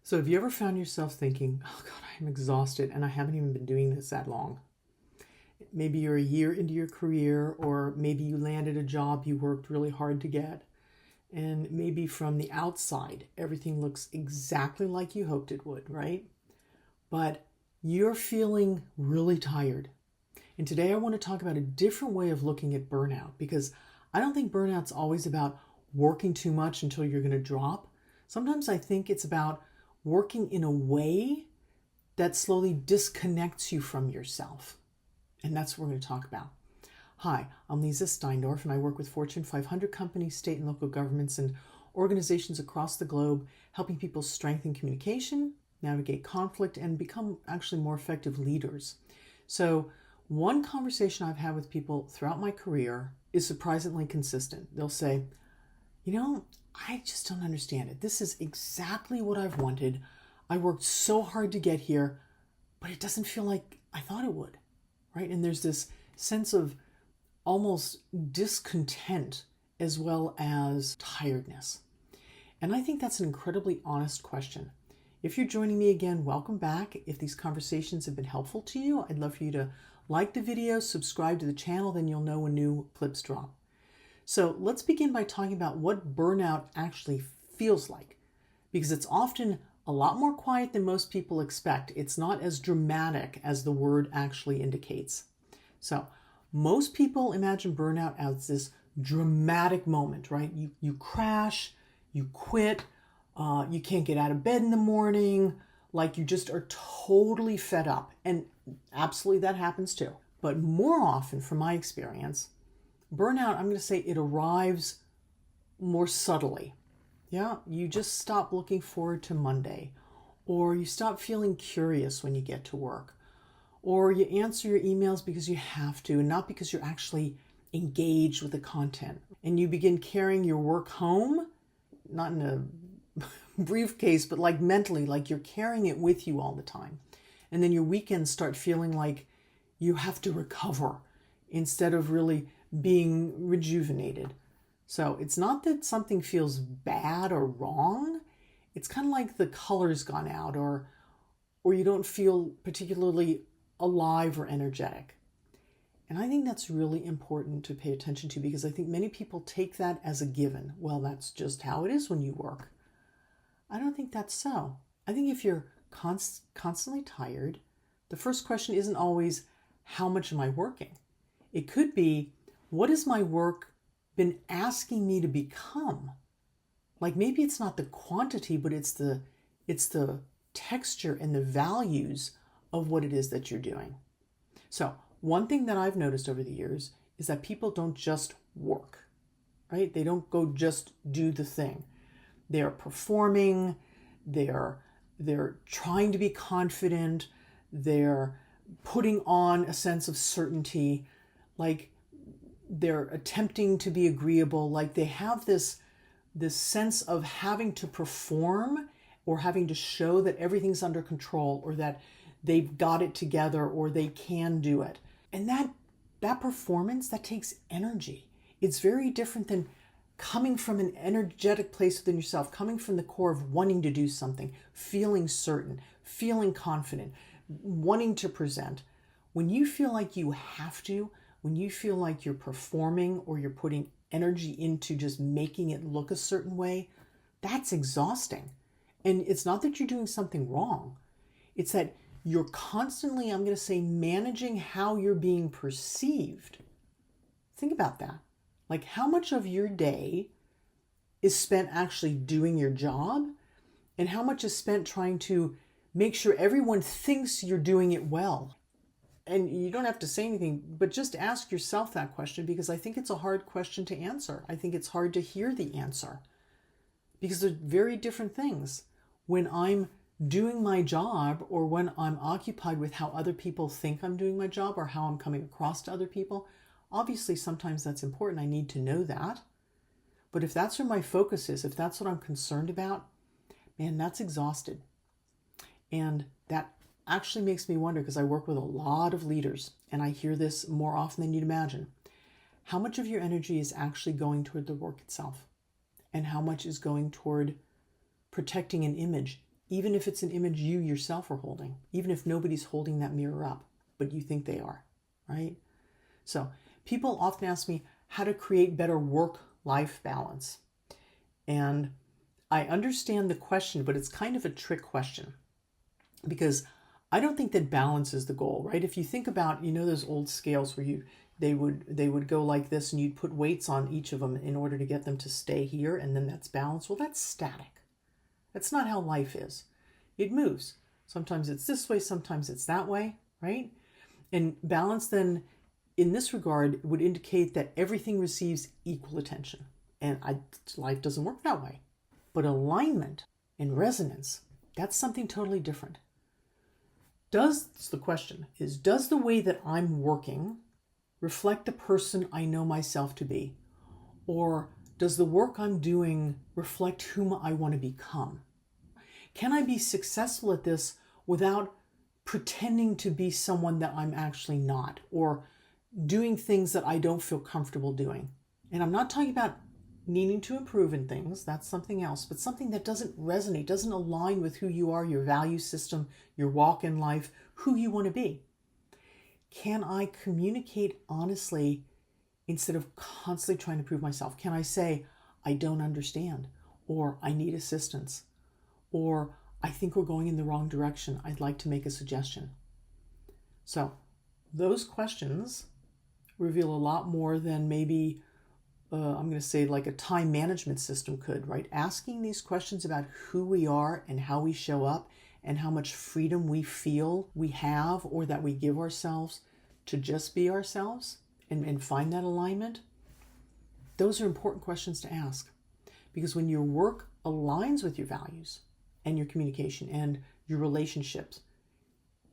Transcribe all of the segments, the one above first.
So have you ever found yourself thinking, oh God, I'm exhausted and I haven't even been doing this that long? Maybe you're a year into your career, or maybe you landed a job you worked really hard to get. And maybe from the outside, everything looks exactly like you hoped it would, right? But you're feeling really tired. And today I want to talk about a different way of looking at burnout, because I don't think burnout's always about working too much until you're going to drop. Sometimes I think it's about working in a way that slowly disconnects you from yourself. And that's what we're going to talk about. Hi, I'm Leeza Steindorf, and I work with Fortune 500 companies, state and local governments, and organizations across the globe, helping people strengthen communication, navigate conflict, and become actually more effective leaders. So one conversation I've had with people throughout my career is surprisingly consistent. They'll say, I just don't understand it. This is exactly what I've wanted. I worked so hard to get here, but it doesn't feel like I thought it would, right? And there's this sense of almost discontent as well as tiredness. And I think that's an incredibly honest question. If you're joining me again, welcome back. If these conversations have been helpful to you, I'd love for you to like the video, subscribe to the channel, then you'll know when new clips drop. So let's begin by talking about what burnout actually feels like, because it's often a lot more quiet than most people expect. It's not as dramatic as the word actually indicates. So most people imagine burnout as this dramatic moment, right? You crash, you quit, you can't get out of bed in the morning, like you just are totally fed up. And absolutely that happens too. But more often, from my experience, burnout, I'm going to say it arrives more subtly. Yeah, you just stop looking forward to Monday, or you stop feeling curious when you get to work, or you answer your emails because you have to and not because you're actually engaged with the content. And you begin carrying your work home, not in a briefcase, but like mentally, like you're carrying it with you all the time. And then your weekends start feeling like you have to recover instead of really being rejuvenated. So it's not that something feels bad or wrong. It's kind of like the color's gone out, or you don't feel particularly alive or energetic. And I think that's really important to pay attention to, because I think many people take that as a given. Well, that's just how it is when you work. I don't think that's so. I think if you're constantly tired, the first question isn't always, how much am I working? It could be, what has my work been asking me to become? Like maybe it's not the quantity, but it's the texture and the values of what it is that you're doing. So one thing that I've noticed over the years is that people don't just work, right? They don't go just do the thing. They're performing, they're trying to be confident, they're putting on a sense of certainty, like they're attempting to be agreeable, like they have this sense of having to perform or having to show that everything's under control, or that they've got it together, or they can do it. And that performance, that takes energy. It's very different than coming from an energetic place within yourself, coming from the core of wanting to do something, feeling certain, feeling confident, wanting to present. When you feel like you have to, when you feel like you're performing or you're putting energy into just making it look a certain way, that's exhausting. And it's not that you're doing something wrong. It's that you're constantly, I'm going to say, managing how you're being perceived. Think about that. Like how much of your day is spent actually doing your job, and how much is spent trying to make sure everyone thinks you're doing it well. And you don't have to say anything, but just ask yourself that question, because I think it's a hard question to answer. I think it's hard to hear the answer, because they're very different things. When I'm doing my job, or when I'm occupied with how other people think I'm doing my job, or how I'm coming across to other people, obviously sometimes that's important. I need to know that. But if that's where my focus is, if that's what I'm concerned about, man, that's exhausted. And that actually makes me wonder, because I work with a lot of leaders and I hear this more often than you'd imagine. How much of your energy is actually going toward the work itself? And how much is going toward protecting an image even if it's an image you yourself are holding, even if nobody's holding that mirror up, but you think they are, right? So people often ask me how to create better work-life balance. And I understand the question, but it's kind of a trick question because I don't think that balance is the goal, right? If you think about, those old scales where they would go like this and you'd put weights on each of them in order to get them to stay here, and then that's balance. Well, that's static. That's not how life is. It moves. Sometimes it's this way, sometimes it's that way, right? And balance then, in this regard, would indicate that everything receives equal attention. And life doesn't work that way. But alignment and resonance, that's something totally different. The question is, does the way that I'm working reflect the person I know myself to be? Or does the work I'm doing reflect whom I want to become? Can I be successful at this without pretending to be someone that I'm actually not, or doing things that I don't feel comfortable doing? And I'm not talking about needing to improve in things, that's something else, but something that doesn't resonate, doesn't align with who you are, your value system, your walk in life, who you want to be. Can I communicate honestly instead of constantly trying to prove myself? Can I say, I don't understand, or I need assistance, or I think we're going in the wrong direction, I'd like to make a suggestion? So those questions reveal a lot more than maybe I'm going to say like a time management system could, right? Asking these questions about who we are and how we show up and how much freedom we feel we have or that we give ourselves to just be ourselves and find that alignment. Those are important questions to ask, because when your work aligns with your values and your communication and your relationships,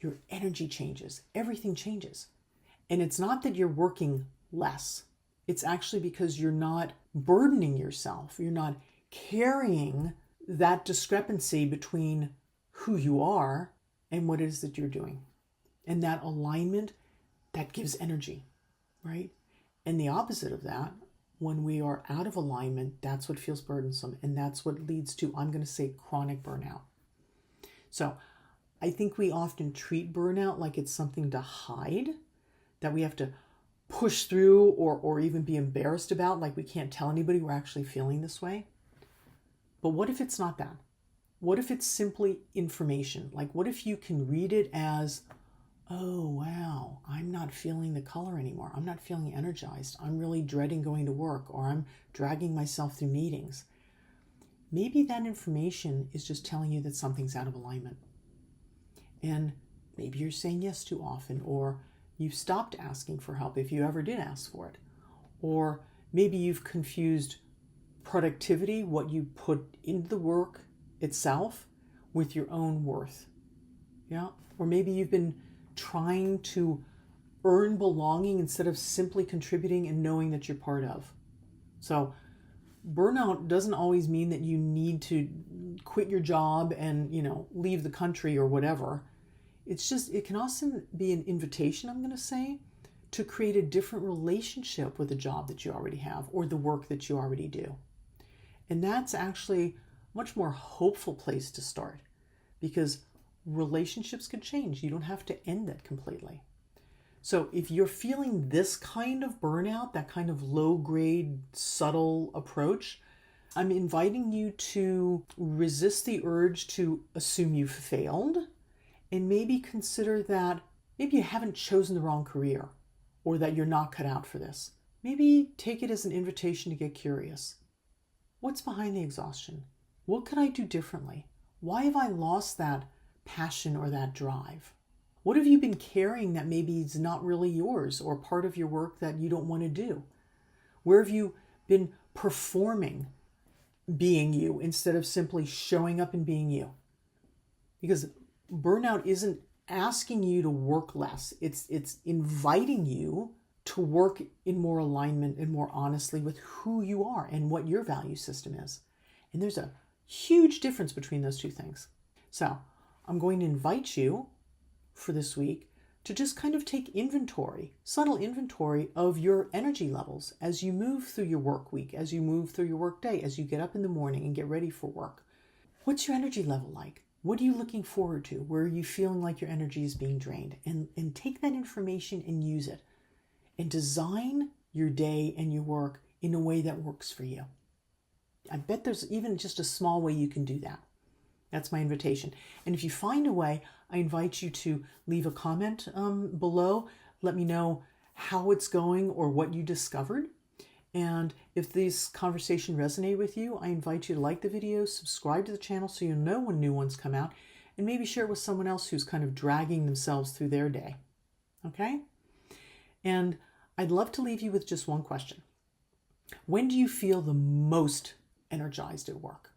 your energy changes, everything changes. And it's not that you're working less. It's actually because you're not burdening yourself. You're not carrying that discrepancy between who you are and what it is that you're doing. And that alignment, that gives energy, right? And the opposite of that, when we are out of alignment, that's what feels burdensome. And that's what leads to, I'm going to say, chronic burnout. So I think we often treat burnout like it's something to hide, that we have to push through or even be embarrassed about, like we can't tell anybody we're actually feeling this way. But what if it's not that? What if it's simply information? Like, what if you can read it as, oh, wow, I'm not feeling the color anymore. I'm not feeling energized. I'm really dreading going to work, or I'm dragging myself through meetings. Maybe that information is just telling you that something's out of alignment. And maybe you're saying yes too often, or you've stopped asking for help if you ever did ask for it. Or maybe you've confused productivity, what you put into the work itself, with your own worth. Yeah. Or maybe you've been trying to earn belonging instead of simply contributing and knowing that you're part of. So burnout doesn't always mean that you need to quit your job and, leave the country or whatever. It's just, it can also be an invitation, I'm going to say, to create a different relationship with the job that you already have or the work that you already do. And that's actually a much more hopeful place to start, because relationships can change. You don't have to end it completely. So if you're feeling this kind of burnout, that kind of low-grade, subtle approach, I'm inviting you to resist the urge to assume you've failed, and maybe consider that maybe you haven't chosen the wrong career, or that you're not cut out for this. Maybe take it as an invitation to get curious. What's behind the exhaustion? What could I do differently? Why have I lost that passion or that drive? What have you been carrying that maybe is not really yours, or part of your work that you don't want to do? Where have you been performing being you instead of simply showing up and being you? Because burnout isn't asking you to work less. It's inviting you to work in more alignment and more honestly with who you are and what your value system is. And there's a huge difference between those two things. So I'm going to invite you for this week to just kind of take inventory, subtle inventory of your energy levels as you move through your work week, as you move through your work day, as you get up in the morning and get ready for work. What's your energy level like? What are you looking forward to? Where are you feeling like your energy is being drained? And take that information and use it. And design your day and your work in a way that works for you. I bet there's even just a small way you can do that. That's my invitation. And if you find a way, I invite you to leave a comment below. Let me know how it's going or what you discovered. And if this conversation resonated with you, I invite you to like the video, subscribe to the channel so you know when new ones come out, and maybe share it with someone else who's kind of dragging themselves through their day. Okay? And I'd love to leave you with just one question. When do you feel the most energized at work?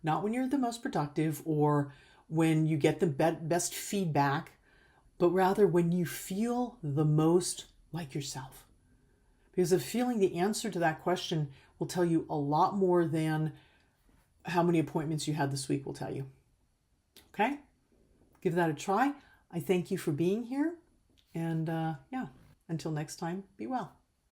Not when you're the most productive or when you get the best feedback, but rather when you feel the most like yourself. Because of feeling the answer to that question will tell you a lot more than how many appointments you had this week will tell you. Okay? Give that a try. I thank you for being here. And yeah, until next time, be well.